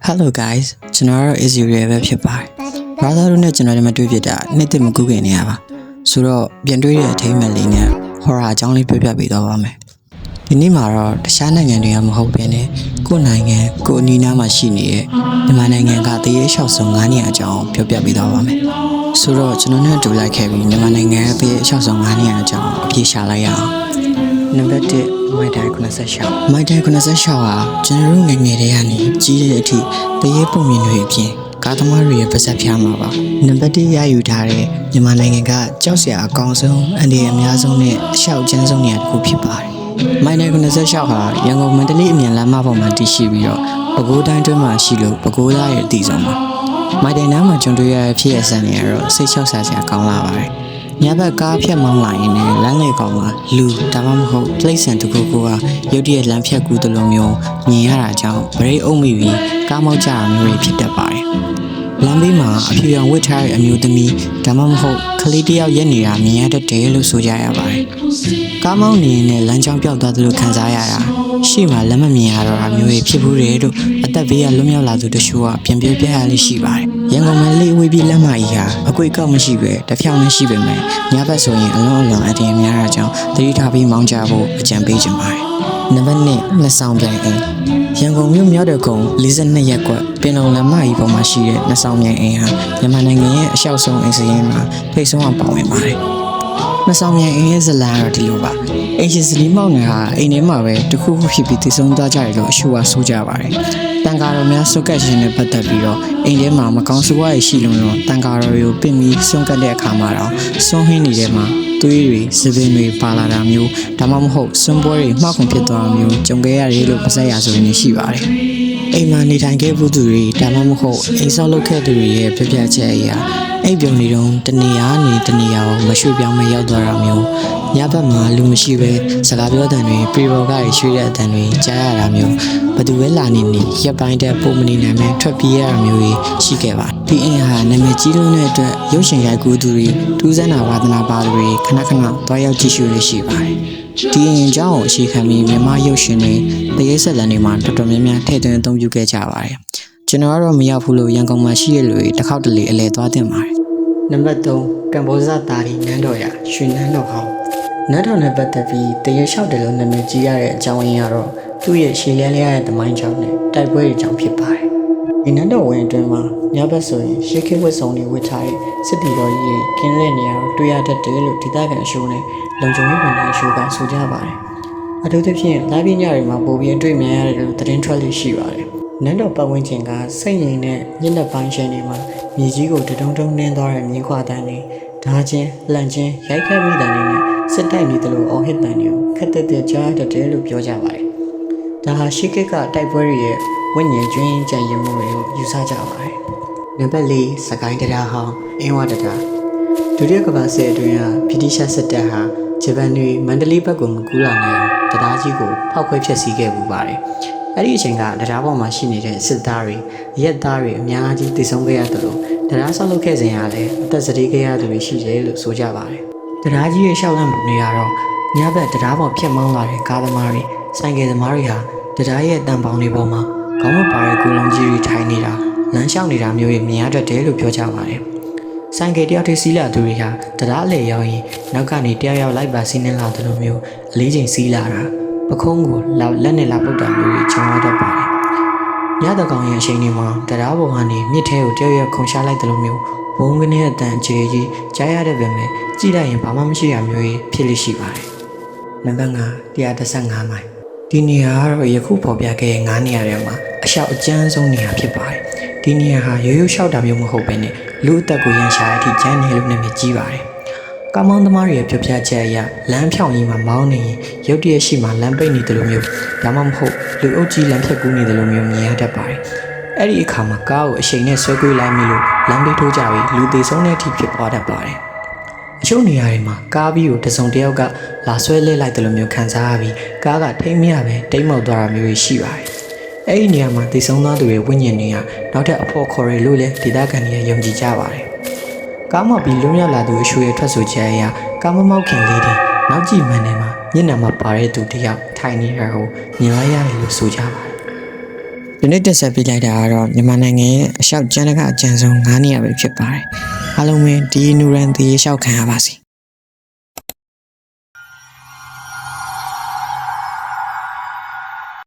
Hello guys ကျွန်တော်တို့ Israel ပဲဖြစ်ပါတယ်။ brother တို့နဲ့ကျွန်တော်တို့မတွေ့ဖြစ်တာနှစ်သိမကူးခင်နေရပါ။ဆိုတော့ပြန်တွေ့တဲ့အထိမ်းအမှတ်လေးနဲ့ horror အကြောင်းလေးပြောပြပေးတော့ပါမယ်။ဒီနေ့မှာတော့တခြားနိုင်ငံတွေကမဟုတ်ဘဲနဲ့ကိုယ့်နိုင်ငံကိုယ်အနီးနားမှာရှိနေတဲ့မြန်မာနိုင်ငံကတရေလျှောက်ဆုံး9နေရာအကြောင်းပြောပြပေးတော့ပါမယ်။ဆိုတော့ကျွန်တော်နဲ့တူလိုက်ခဲ့ပြီးမြန်မာနိုင်ငံရဲ့တရေလျှောက်ဆုံး9နေရာအကြောင်းအပြည့်ရှာလိုက်ရအောင်။နံပါတ်1မိုင်တိုင်း96မိုင်တိုင်း96ဟာကျွန်တော်တို့ငယ်ငယ်တည်းကနေကြီးတဲ့အထိတရေပုံမြင်တွေအပြင်ကားသမားတွေရဲ့ပါဇက်ဖျားမှာပါနံပါတ်1ရယူထားတဲ့မြန်မာနိုင်ငံကကြောက်စရာအကောင်ဆုံးအန်ဒီအများဆုံးနဲ့အရှောက်ကျန်းဆုံးနေရာတစ်ခုဖြစ်ပါတယ်မိုင်တိုင်း96ဟာရန်ကုန်မန္တလေးအမြန်လမ်းမပေါ်မှာတည်ရှိပြီးတော့ပဲခူးတိုင်းတွင်းမှာရှိလို့ပဲခူးသားရဲ့အတီဆုံးပါမိုင်တိုင်းနားမှာကျွန်တော်ရတဲ့ဖြစ်ရဆန်နေရတော့စိတ်ချောက်ဆာစရာကောင်းလာပါတယ်ညဘက်ကားဖြတ်မောင်းလာရင်လည်းလမ်းလေကောင်မှာလူဒါမှမဟုတ်ပလိတ်ဆန်တကူကူကရုတ်တရက်လမ်းဖြတ်ကူးတလုံးမျိုးမြင်ရတာကြောင့်ဗရိတ်အုပ်မိပြီးကားမောက်ကြတာမျိုးဖြစ်တတ်ပါတယ်။လမ်းဘေးမှာအဖြူရောင်ဝတ်ထားတဲ့အမျိုးသမီးဒါမှမဟုတ်ကလေးတယောက်ရက်နေတာမြင်ရတတ်တယ်လို့ဆိုကြရပါတယ်။ကားမောင်းနေရင်လမ်းကြောင်းပြောက်သွားသလိုခံစားရတာရှေ့မှာလက်မမြင်ရတော့တာမျိုးဖြစ်ဘူးတယ်လို့အသက်ဘေးကလွတ်မြောက်လာသူတချို့ကပြန်ပြောပြရလိမ့်ရှိပါတယ်။ရန်ကုန်မှာလေးဝေးပြီးလက်မကြီးဟာအကွေကောက်မရှိပဲတဖြောင်းနဲ့ရှိပေမဲ့ညဘက်ဆိုရင်အလွန်အလွန်အတင်းများတာကြောင့်သတိထားပြီးမောင်းကြဖို့အကြံပေးချင်ပါတယ်။နံပါတ်2လက်ဆောင်ပြိုင်အိမ်ရန်ကုန်မြို့မြောက်တဲ့ကုန်း42ရပ်ကွက်ပင်လုံလမ်းမကြီးပေါ်မှာရှိတဲ့လက်ဆောင်ပြိုင်အိမ်ဟာမြန်မာနိုင်ငံရဲ့အလျှောက်ဆုံးအိမ်စရင်မှာထိပ်ဆုံးအောင်ပါဝင်ပါတယ်။လက်ဆောင်ပြိုင်အိမ်ရဲ့ဇလန်ကတော့ဒီလိုပါအိမ်ရှင်စလီမောင်နယ်ဟာအိမ်ထဲမှာပဲတခုခုဖြစ်ပြီးတည်ဆုံးသွားကြတယ်လို့အရှုအဝဆိုကြပါတယ်။တန်ကာတော်များစုကတ်ခြင်းနဲ့ပတ်သက်ပြီးတော့အိမ်ထဲမှာမကောင်းဆိုးဝါးရရှိလို့တန်ကာတော်တွေကိုပင်ပြီးဆုံးကတ်တဲ့အခါမှာတော့ဆုံးဟင်းနေတဲ့မှာသွေးတွေစပင်းတွေပါလာတာမျိုးဒါမှမဟုတ်စွန်းပွဲတွေမှောက်ခွန်ဖြစ်သွားတာမျိုးကြုံခဲ့ရတယ်လို့ပါဆက်ရဆိုရင်ရှိပါတယ်။အိမ်မှာနေထိုင်ခဲ့မှုသူတွေဒါမှမဟုတ်အိမ်ဆောက်လုပ်ခဲ့သူတွေရဲ့ပြပြချက်အရာအိမ်ပြုံနေတော့တနေရာနေတနေရာကိုမရွှေ့ပြောင်းမရောက်သွားတာမျိုးညဘက်မှာလူမရှိပဲစကားပြောတဲ့တွေပြေပေါ်ကရွှေ့တဲ့အတန်တွေကြားရတာမျိုးဘသူပဲလာနေရပ်ပိုင်းတဲ့ပုံမနေနိုင်မဲ့ထွက်ပြေးရတာမျိုးတွေရှိခဲ့ပါဒီအင်ဟာနာမည်ကြီးလွန်းတဲ့အတွက်ရုပ်ရှင်ရိုက်ကူးသူတွေထူးဆန်းတာဝါသနာပါသူတွေခဏခဏတွားရောက်ကြည့်ရှုရရှိပါတယ်ဒီအင်ကြောင့်အခြေခံပြီးမြန်မာရုပ်ရှင်တွေတရေဆက်လန်တွေမှာတော်တော်များများထည့်သွင်းအသုံးပြုခဲ့ကြပါတယ်ကျွန်တော်ကတော့မရောက်ဘူးလို့ရန်ကုန်မှာရှိရလူတွေတစ်ခေါက်တလေအလဲသွားတင်ပါတယ်နံပါတ်3ကမ္ဘောဇတာရီနန်းတော်ရရွှေနန်းတော်ဟောင်းနန်းတော်နဲ့ပတ်သက်ပြီးတရေလျှောက်တယ်လို့နာမည်ကြီးရတဲ့အကြောင်းရင်းကတော့သူ့ရဲ့ရှည်လန်းလျားတဲ့သမိုင်းကြောင့်နဲ့တိုက်ပွဲတွေကြောင့်ဖြစ်ပါတယ်ဒီနန်းတော်ဝင်အတွင်းမှာညဘက်ဆိုရင်ရှေးခေတ်ဝတ်စုံတွေဝတ်ထားတဲ့စစ်တီတော်ကြီးကင်းတဲ့နေရာကိုတွေ့ရတတ်တယ်လို့ဒေသခံအရှိုးနဲ့လုံခြုံရေးဝန်ထမ်းအရှိုးကဆိုကြပါတယ်အထူးသဖြင့်လာပညာတွေမှာပိုပြီးအတွေ့အမြင်ရတယ်လို့သတင်းထွက်လို့ရှိပါတယ်နန်းတော်ပတ်ဝန်းကျင်ကစိတ်ငြိမ်တဲ့ညနေပိုင်းချိန်တွေမှာမြေကြီးကိုတုံတုံနှင်းသွားတဲ့မြင်းခွာတန်းတွေဓာချင်းလှန်ချင်းရိုက်ခတ်မိတဲ့နေနဲ့စစ်တိုက်နေတယ်လို့အော်ဟစ်တန်တွေကိုခက်တက်တက်ကြားတတ်တယ်လို့ပြောကြပါတယ်ဒါဟာရှေးခေတ်ကတိုက်ပွဲတွေရဲ့ဝိညာဉ်ကျွင်းကြံရမှုတွေကိုယူဆကြပါတယ်နံပါတ်4စကိုင်းတရားဟောင်းအင်းဝတရားဒုတိယကမ္ဘာစစ်အတွင်းကဗြိတိရှစစ်တပ်ဟာဂျပန်တွေမန္တလေးဘက်ကိုမကူးလာနိုင်တရားကြီးကိုဖောက်ခွဲဖျက်ဆီးခဲ့ပူပါတယ်အဲ့ဒီအချိန်ကတရားပေါ်မှာရှိနေတဲ့စစ်သားတွေရက်သားတွေအများကြီးတည်ဆုံခဲ့ရတယ်လို့တရားဆောက်လုပ်ခဲ့စဉ်ကလည်းအသက်စတေးခဲ့ရသူတွေရှိတယ်လို့ဆိုကြပါတယ်တရားကြီးရဲ့ရှောက်လန့်မှုတွေကတော့ညဘက်တရားပေါ်ဖြတ်မောင်းလာတဲ့ကားသမားတွေဆိုင်ကယ်သမားတွေဟာတရားရဲ့တန်ပေါင်းတွေပေါ်မှာခေါင်းမပါတဲ့ကိုလုံးကြီးတွေထိုင်နေတာလမ်းလျှောက်နေတာမျိုးတွေမြင်ရတတ်တယ်လို့ပြောကြပါတယ်ဆိုင်ကယ်တယောက်တည်းစီးလာသူတွေဟာတရားလေရောက်ရင်နောက်ကနေတယောက်လိုက်ပါစီးနှင်းလာသလိုမျိုးအလေးချိန်စီးလာတာပခုံးကိုလက်နဲ့လာပုတ်တာမျိုးတွေခြုံရတတ်ပါတယ်ညတကောင်ရဲ့အချိန်တွေမှာတရားပေါ်ကနေမြစ်ထဲကိုတယောက်ခုန်ချလိုက်သလိုမျိုးဘုံကနေအတန်အခြေကြီးကြားရတဲ့ပြင်မဲ့ကြည့်လိုက်ရင်ဘာမှမရှိရမျိုးကြီးဖြစ်လိမ့်ရှိပါတယ်နံပါတ်5 115မိုင်ဒီနေရာကတော့ယခုပေါ်ပြခဲ့တဲ့9နေရာထဲမှာအလျှောက်အကျန်းဆုံးနေရာဖြစ်ပါတယ်ဒီနေရာဟာရိုးရိုးလျှောက်တာမျိုးမဟုတ်ဘဲနဲ့လူအသက်ကိုရန်ရှာအထိကျန်းနေလို့နာမည်ကြီးပါတယ်ကားမောင်းသမားတွေရဲ့ပြောပြချက်အရလမ်းဖြောင်းကြီးမှာမောင်းနေရင်ရုတ်တရက်ရှိမှလမ်းပိတ်နေတယ်လို့မျိုးဒါမှမဟုတ်လူအုပ်ကြီးလမ်းဖြတ်ကူးနေတယ်လို့မျိုးမြင်ရတတ်ပါတယ်အဲ့ဒီအခါမှာကားကိုအချိန်နဲ့ဆွဲကွေးလိုက်မိလို့လမ်းပိတ်ထိုးကြပြီးလူသေးဆုံးတဲ့အထိဖြစ်သွားတတ်ပါတယ်အချို့နေရာတွေမှာကားပြီးကိုတစုံတစ်ယောက်ကလာဆွဲလဲလိုက်တယ်လို့မျိုးခံစားရပြီးကားကထိမ့်မရပဲတိမ်မောက်သွားတာမျိုးရှိပါတယ်အဲ့ဒီနေရာမှာသေဆုံးသွားသူတွေဝိညာဉ်တွေကနောက်ထပ်အဖို့ခေါ်ရလို့လည်းဒေသခံတွေယုံကြည်ကြပါတယ်ကားမောက်ပြီးလွန်ရောက်လာသူအရှိုးရဲ့ထွက်ဆိုချက်အရကားမမောက်ခင်လေးတွေနောက်ကြည့်မှန်တယ်မှာမျက်နှာမှာပါတဲ့သူတယောက်ထိုင်နေတာကိုမြင်လိုက်ရတယ်လို့ဆိုကြပါတယ် ဒီနေ့တက်ဆက်ပြလိုက်တာကတော့မြန်မာနိုင်ငံရဲ့အလျှောက်ကျန်းတကအကျဉ်းဆုံး9နေရာပဲဖြစ်ပါတယ်အားလုံးပဲဒီနူရန်တီရှောက်ခံရပါစေ